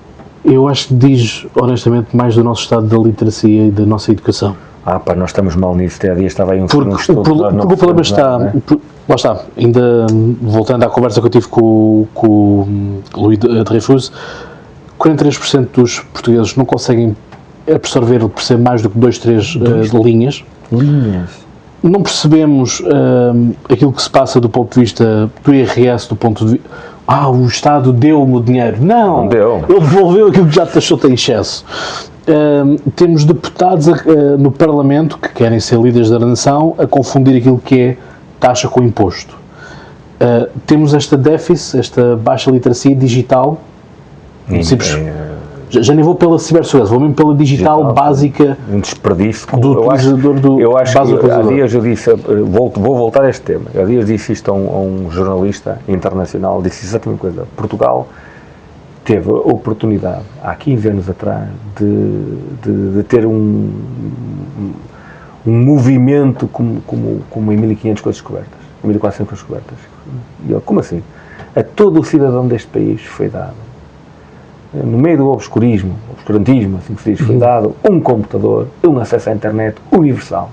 Eu acho que diz, honestamente, mais do nosso estado da literacia e da nossa educação. Nós estamos mal nisso. Até há dias estava aí Porque o problema está... Nada, lá está, ainda voltando à conversa que eu tive com o Louis Dreyfus, 43% dos portugueses não conseguem absorver ou perceber mais do que 2-3 linhas. Não percebemos aquilo que se passa do ponto de vista do IRS, do ponto de vista... o Estado deu-me o dinheiro. Não deu. Ele devolveu aquilo que já taxou em excesso. Temos deputados no Parlamento que querem ser líderes da nação a confundir aquilo que é taxa com imposto. Temos esta déficit, esta baixa literacia digital. Já nem vou pela cibersegurança, vou mesmo pela digital básica. Um desperdício do utilizador do eu acho que há dias eu disse, vou voltar a este tema, há dias disse isto a um jornalista internacional, disse exatamente a coisa. Portugal teve a oportunidade, há 15 anos atrás, de ter um movimento como em 1500 coisas descobertas, em 1400 coisas descobertas. E eu, como assim? A todo o cidadão deste país foi dado, no meio do obscurantismo, assim que se diz, foi dado um computador, um acesso à internet universal.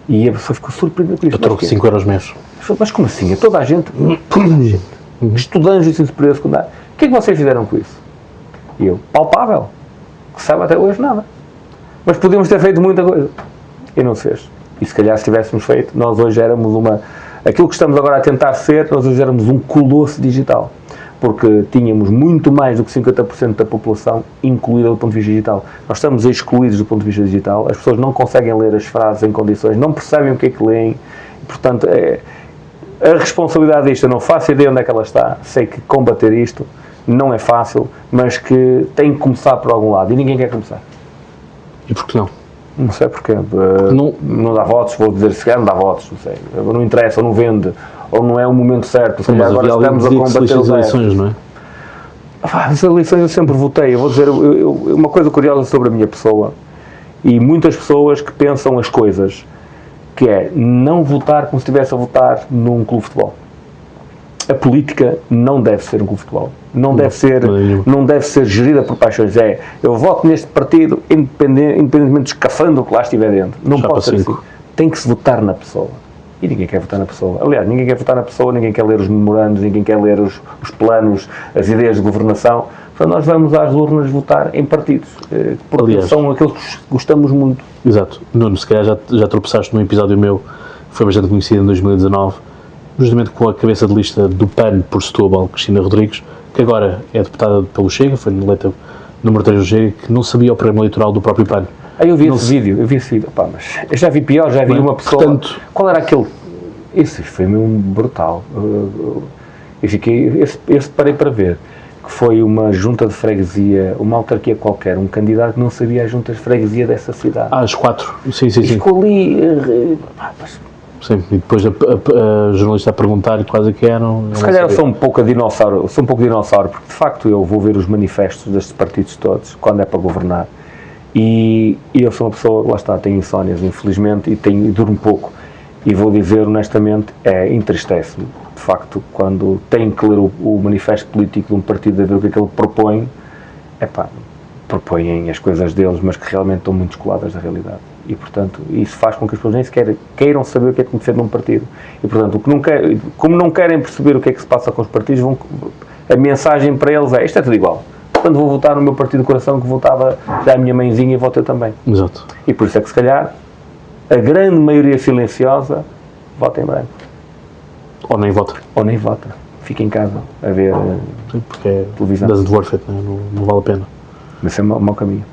E a pessoa ficou surpreendida com isso. Eu troco 5 euros mês. Mas como assim? A toda a gente, estudantes do ensino superior secundário, o que é que vocês fizeram com isso? E eu, palpável, que sabe até hoje nada. Mas podíamos ter feito muita coisa. E não se fez. E se calhar se tivéssemos feito, nós hoje éramos aquilo que estamos agora a tentar ser, nós hoje éramos um colosso digital. Porque tínhamos muito mais do que 50% da população incluída do ponto de vista digital. Nós estamos excluídos do ponto de vista digital, as pessoas não conseguem ler as frases em condições, não percebem o que é que leem, portanto, a responsabilidade disto, eu não faço ideia onde é que ela está, sei que combater isto não é fácil, mas que tem que começar por algum lado, e ninguém quer começar. E por que não? Não sei porquê. Não dá votos, vou dizer se calhar não dá votos, não sei. Não interessa, ou não vende, ou não é o momento certo. Se calhar agora estamos a combater as eleições, não é? As eleições eu sempre votei. Eu vou dizer uma coisa curiosa sobre a minha pessoa, e muitas pessoas que pensam as coisas, que é não votar como se estivesse a votar num clube de futebol. A política não deve ser um clube de futebol. Não deve ser gerida por paixões. Eu voto neste partido independentemente do escafandro que lá estiver dentro. Não pode ser assim. Tem que se votar na pessoa. E ninguém quer votar na pessoa. Aliás, ninguém quer votar na pessoa, ninguém quer ler os memorandos, ninguém quer ler os planos, as ideias de governação. Portanto, nós vamos às urnas votar em partidos. Porque são aqueles que gostamos muito. Exato. Nuno, se calhar já tropeçaste num episódio meu que foi bastante conhecido em 2019, justamente com a cabeça de lista do PAN por Setúbal, Cristina Rodrigues, que agora é deputada pelo Chega, foi eleita número 3 do Chega, que não sabia o programa eleitoral do próprio PAN. Eu vi esse vídeo. Mas eu já vi pior, já vi uma pessoa... Portanto, qual era aquele... Esse foi mesmo brutal. Eu fiquei... Esse parei para ver. Que foi uma junta de freguesia, uma autarquia qualquer, um candidato que não sabia as juntas de freguesia dessa cidade. As 4. Sim. Ficou ali... Sim, e depois a jornalista a perguntar quase que eram... Se calhar eu sou um pouco dinossauro, porque de facto eu vou ver os manifestos destes partidos todos, quando é para governar, e eu sou uma pessoa, lá está, tenho insónias, infelizmente, e durmo pouco, e vou dizer honestamente, entristece-me, de facto, quando tenho que ler o manifesto político de um partido a ver o que é que ele propõe, propõem as coisas deles, mas que realmente estão muito descoladas da realidade. E, portanto, isso faz com que as pessoas nem sequer queiram saber o que é que tem de ser num partido. E, portanto, como não querem perceber o que é que se passa com os partidos, a mensagem para eles isto é tudo igual. Portanto, vou votar no meu partido de coração, que votava já a minha mãezinha, e voto eu também. Exato. E por isso é que, se calhar, a grande maioria silenciosa vota em branco. Ou nem vota. Fica em casa a ver porque televisão. Doesn't worth it, não vale a pena. Mas é um mau caminho.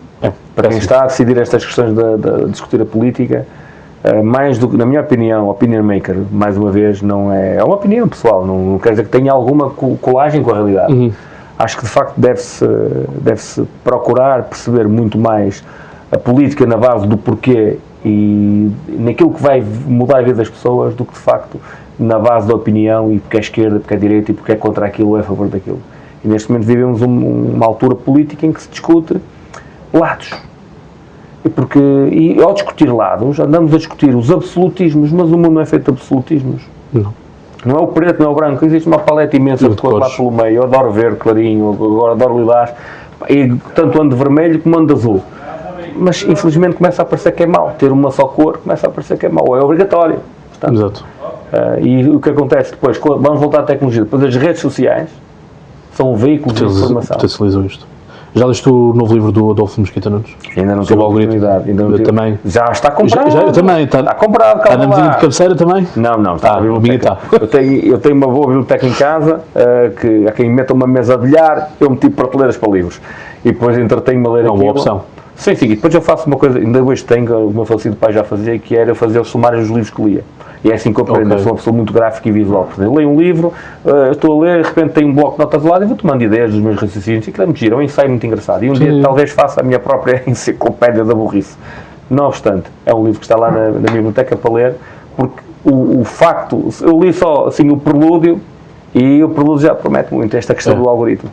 Para quem está a decidir estas questões de discutir a política, mais do que, na minha opinião, opinion maker, mais uma vez, não é uma opinião pessoal, não quer dizer que tenha alguma colagem com a realidade. Acho que de facto deve-se procurar perceber muito mais a política na base do porquê e naquilo que vai mudar a vida das pessoas, do que de facto na base da opinião, e porque é esquerda, porque é direita, e porque é contra aquilo ou é a favor daquilo. E neste momento vivemos uma altura política em que se discute lados. E ao discutir lados, andamos a discutir os absolutismos, mas o mundo não é feito de absolutismos. Não. Não é o preto, não é o branco, existe uma paleta imensa de cores lá pelo meio. Eu adoro verde clarinho, agora adoro lilás, e tanto ando de vermelho como ando de azul. Mas infelizmente começa a parecer que é mau. Ter uma só cor começa a parecer que é mau. É obrigatório. Portanto, exato. E o que acontece depois, vamos voltar à tecnologia, depois as redes sociais são um veículo de informação. Potencializam isto. Já leste o novo livro do Adolfo Mesquita Nunes? Ainda não tive a oportunidade. Também. Já está comprado. Eu também. Está comprado. Está na mesinha de cabeceira também? Não. Está a minha está. Eu tenho uma boa biblioteca em casa, que a quem meta uma mesa de bilhar, eu meti prateleiras para livros. E depois entretenho-me a ler aquilo. É uma boa opção. Sim. E depois eu faço uma coisa, ainda hoje tenho, o meu falecido pai já fazia, que era fazer os sumários dos livros que lia. E é assim que eu aprendo. Eu sou uma pessoa muito gráfica e visual. Eu leio um livro, estou a ler, de repente tenho um bloco de notas do lado e vou tomando ideias dos meus raciocínios. E aquilo é muito giro, é um ensaio muito engraçado. E um dia talvez faça a minha própria enciclopédia da burrice. Não obstante, é um livro que está lá na minha biblioteca para ler, porque o facto, eu li só assim, o prelúdio, e o prelúdio já promete muito, esta questão do algoritmo.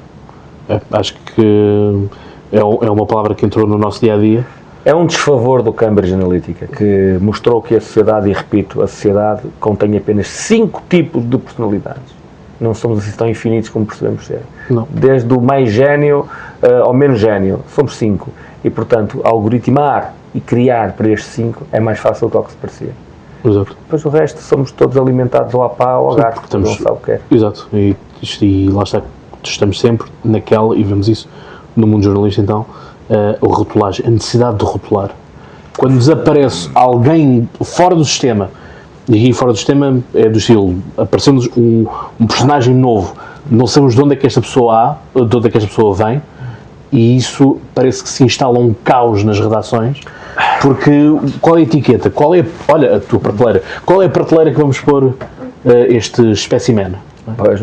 Acho que é uma palavra que entrou no nosso dia-a-dia. É um desfavor do Cambridge Analytica, que mostrou que a sociedade, e repito, a sociedade contém apenas 5 tipos de personalidades. Não somos assim tão infinitos como percebemos ser. Não. Desde o mais gênio ao menos gênio, somos 5. E, portanto, algoritmar e criar para estes 5 é mais fácil do que se parecia. Exato. Depois o resto somos todos alimentados ao pá ou ao gato, porque não sabe o que é. Exato. E lá está, estamos sempre naquela, e vemos isso no mundo jornalista então, a rotulagem, a necessidade de rotular. Quando desaparece alguém fora do sistema, e aqui fora do sistema é do estilo, apareceu-nos um personagem novo, não sabemos de onde é que esta pessoa de onde é que esta pessoa vem, e isso parece que se instala um caos nas redações, porque qual é a etiqueta? Olha, a tua prateleira, qual é a prateleira que vamos pôr este espécimen?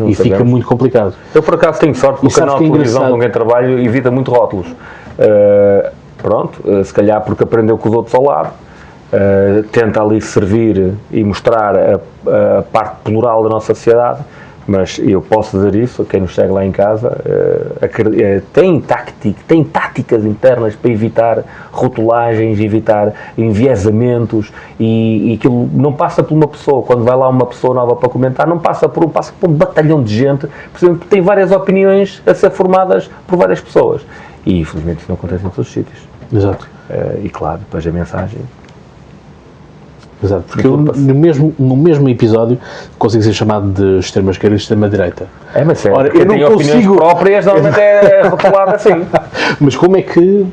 E fica muito complicado. Eu por acaso tenho sorte, porque o canal de televisão com quem trabalho evita muito rótulos. Se calhar porque aprendeu com os outros ao lado, tenta ali servir e mostrar a parte plural da nossa sociedade, mas eu posso dizer isso a quem nos segue lá em casa, tem táticas internas para evitar rotulagens, evitar enviesamentos, e aquilo não passa por uma pessoa. Quando vai lá uma pessoa nova para comentar, não passa por um batalhão de gente, porque tem várias opiniões a ser formadas por várias pessoas. E, infelizmente, isso não acontece em todos os sítios. Exato. E, claro, depois a mensagem... Exato, porque eu, no mesmo episódio, consigo ser chamado de extrema-esquerda e extrema-direita. Mas é, ora, eu não consigo... próprias, normalmente é rotulado assim. Mas como é que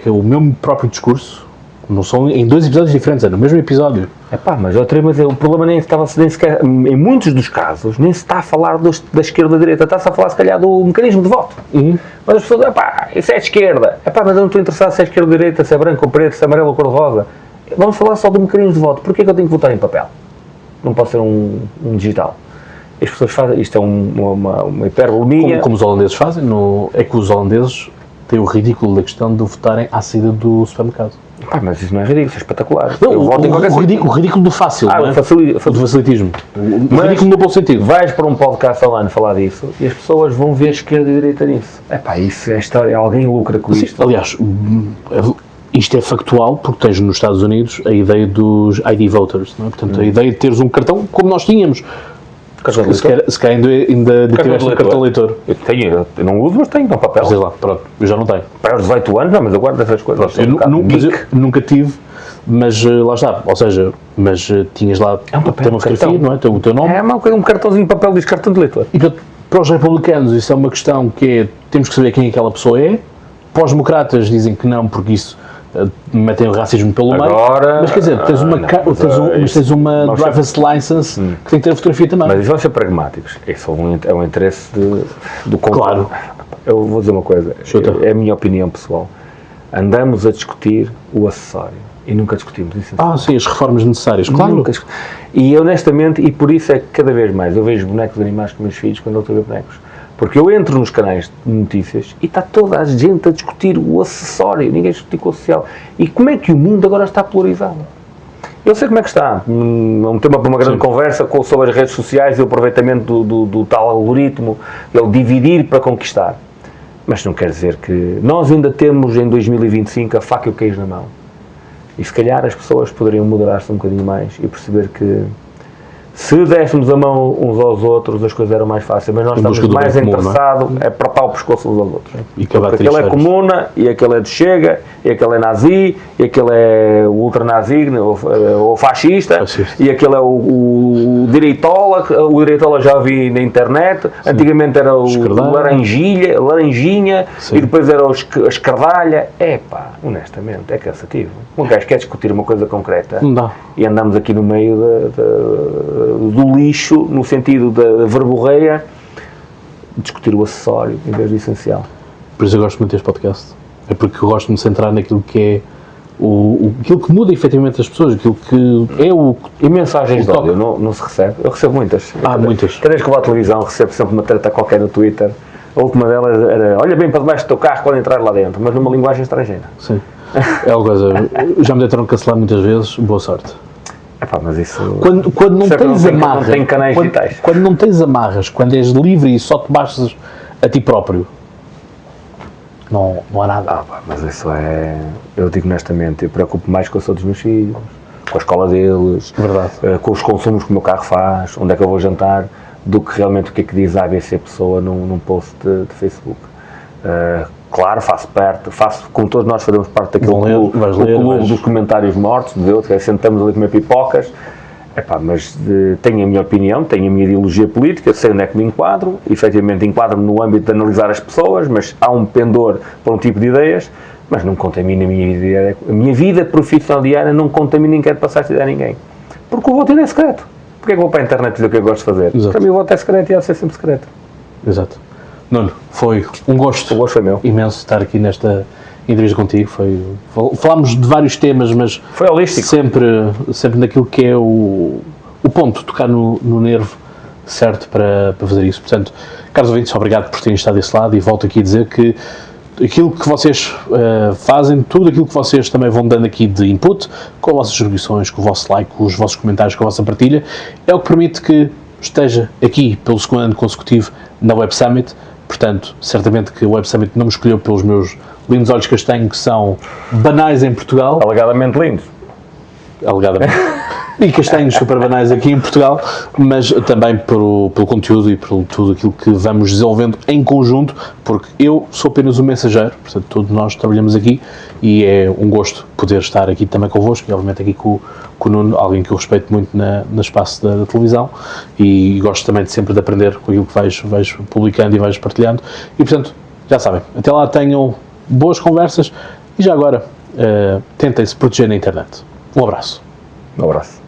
o meu próprio discurso, não são em 2 episódios diferentes, é no mesmo episódio. Mas o problema nem sequer, em muitos dos casos, nem se está a falar da esquerda ou da direita, está-se a falar, se calhar, do mecanismo de voto. Mas as pessoas, isso é de esquerda. Mas eu não estou interessado se é esquerda ou direita, se é branco ou preto, se é amarelo ou cor-de-rosa. Vamos falar só do mecanismo de voto. Porquê é que eu tenho que votar em papel? Não pode ser um digital. As pessoas fazem, isto é uma hipérbole. Como os holandeses fazem, é que os holandeses têm o ridículo da questão de votarem à saída do supermercado. Mas isso não é ridículo, isso é espetacular. Não, o ridículo do fácil, não é? Do facilitismo. O ridículo no bom sentido. Vais para um podcast online falar disso e as pessoas vão ver esquerda e direita nisso. Isso é história, alguém lucra com isto. Aliás, isto é factual, porque tens nos Estados Unidos a ideia dos ID voters, não é? Portanto, a ideia de teres um cartão como nós tínhamos. Se calhar ainda tiveste um cartão leitor. Eu não uso, mas tenho no papel. Sei lá, pronto, eu já não tenho. Para os 18 anos, mas eu guardo essas coisas. Eu nunca tive, mas lá está, ou seja, tinhas lá uma fotografia, não é? O teu nome. Um cartãozinho de papel diz cartão de leitor. E para os republicanos isso é uma questão que temos que saber quem aquela pessoa é. Para os democratas dizem que não, porque isso metem o racismo pelo meio, mas quer dizer, tens uma driver's license que tem que ter a fotografia também. Mas vamos ser pragmáticos, isso é um interesse do controle. Claro. Eu vou dizer uma coisa, é a minha opinião pessoal, andamos a discutir o acessório e nunca discutimos isso. Sim, as reformas necessárias, claro. E honestamente, e por isso é que cada vez mais eu vejo bonecos animais com meus filhos quando eu estou a ver bonecos. Porque eu entro nos canais de notícias e está toda a gente a discutir o acessório, ninguém discute com o social. E como é que o mundo agora está polarizado? Eu sei como é que está. É um tema para uma grande conversa sobre as redes sociais e o aproveitamento do tal algoritmo, ele dividir para conquistar. Mas não quer dizer que nós ainda temos em 2025 a faca e o queijo na mão. E se calhar as pessoas poderiam moderar-se um bocadinho mais e perceber que Se dessemos a mão uns aos outros, as coisas eram mais fáceis, mas nós estamos mais interessados é apertar o pescoço uns aos outros. E porque aquele é comuna, e aquele é de Chega, e aquele é nazi, e aquele é ultranazi, ou fascista, e aquele é o direitola já vi na internet, sim. Antigamente era o laranjinha, sim. E depois era a escardalha. Epá, honestamente, é cansativo. Um gajo quer discutir uma coisa concreta, não. E andamos aqui no meio do lixo, no sentido da verborreia, discutir o acessório em vez do essencial. Por isso eu gosto muito deste podcast. É porque eu gosto de me centrar naquilo que é aquilo que muda efetivamente as pessoas, aquilo que é o... E mensagens de ódio não se recebe? Eu recebo muitas. Muitas. Cada vez que vou à televisão recebo sempre uma treta qualquer no Twitter. A última delas era, olha bem para debaixo do teu carro quando entrar lá dentro, mas numa linguagem estrangeira. Sim. É uma coisa, já me deixaram cancelar muitas vezes, boa sorte. Epá, mas isso... Quando não tens amarras, não tem canais digitais. Quando não tens amarras, quando és livre e só te bastas a ti próprio, não há nada. Mas isso é... Eu digo honestamente, eu preocupo mais com a saúde dos meus filhos, com a escola deles, verdade. Com os consumos que o meu carro faz, onde é que eu vou jantar, do que realmente o que é que diz a ABC pessoa num post de Facebook. Claro, faço como todos nós fazemos parte daquele clube dos comentários mortos, sentamos ali a comer pipocas, mas tenho a minha opinião, tenho a minha ideologia política, sei onde é que me enquadro, efetivamente enquadro-me no âmbito de analisar as pessoas, mas há um pendor para um tipo de ideias, mas não contamina a minha vida profissional diária, não contamina nem quero passar esta ideia a ninguém. Porque o voto ainda é secreto. Porquê é que vou para a internet dizer o que eu gosto de fazer? Exato. Para mim o voto é secreto e há de ser sempre secreto. Exato. Nuno, foi um gosto, foi meu. Imenso estar aqui nesta entrevista contigo. Falámos de vários temas, mas foi holístico. Sempre naquilo que é o ponto, tocar no nervo certo para fazer isso. Portanto, caros ouvintes, obrigado por terem estado desse lado e volto aqui a dizer que aquilo que vocês fazem, tudo aquilo que vocês também vão dando aqui de input, com as vossas subscrições, com o vosso like, com os vossos comentários, com a vossa partilha, é o que permite que esteja aqui pelo segundo ano consecutivo na Web Summit. Portanto, certamente que o Web Summit não me escolheu pelos meus lindos olhos castanhos, que são banais em Portugal. Alegadamente lindos. Alegadamente. E castanhos super banais aqui em Portugal, mas também pelo conteúdo e por tudo aquilo que vamos desenvolvendo em conjunto, porque eu sou apenas um mensageiro, portanto todos nós trabalhamos aqui e é um gosto poder estar aqui também convosco e obviamente aqui com o Nuno, alguém que eu respeito muito no espaço da televisão e gosto também sempre de aprender com aquilo que vais publicando e vais partilhando e portanto, já sabem, até lá tenham boas conversas e já agora tentem se proteger na internet. Um abraço. Um abraço.